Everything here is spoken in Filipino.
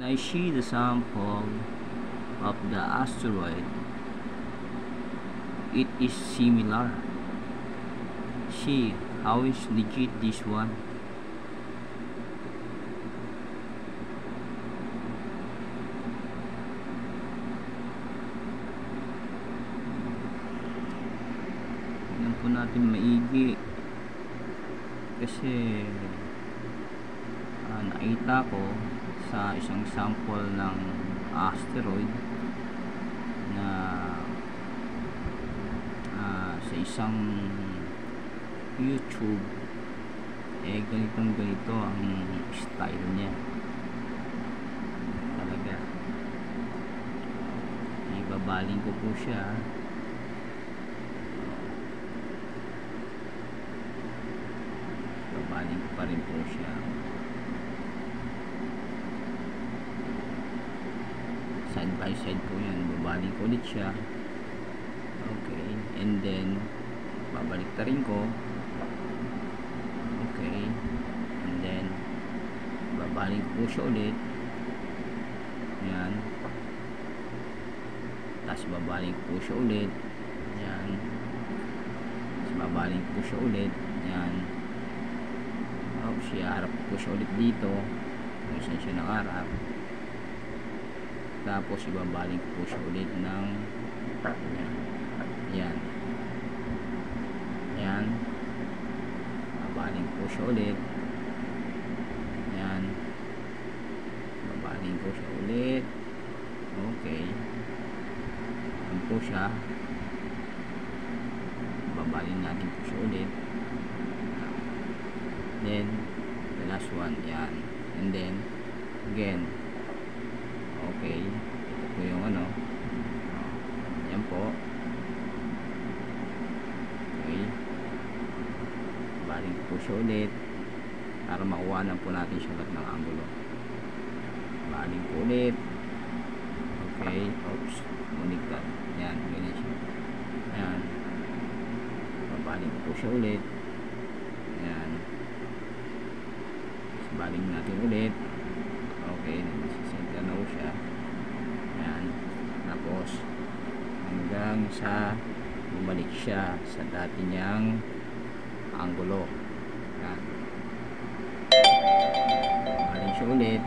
I see the sample of the asteroid, it is similar. See how is legit this one. Tingnan po natin maigi kasi nakita ko sa isang sample ng asteroid na sa isang YouTube ganito ang style niya talaga. Ibabaling ko po siya. Ibabaling ko pa rin po siya. Side by side po yan. Babaling ko ulit siya. Okay, and then babalik ta rin ko. Okay, and then babaling ko po siya ulit. Yan, tapos babaling ko po siya ulit. Yan, tapos babaling ko po siya ulit. Yan, harap po siya ulit dito kung saan siya nakaharap. Tapos ibabaling ko po siya ulit ng yan, yan, babaling po siya ulit. Yan, babaling ko siya ulit. Okay, yan po siya. Babaling natin po siya ulit. Then the last one, yan, and then again. Okay, ito po yung yan po. Okay, baling po siya ulit para makuha na po natin siya lahat ng angulo. Baling po ulit. Okay, oops, bumiligtad. Yan, ganyan siya. Yan, baling po siya ulit. Yan, baling natin ulit. Okay, nasisenta na po siya. Yan, tapos hanggang sa bumalik siya sa dati niyang angulo. Yan, baling siya ulit.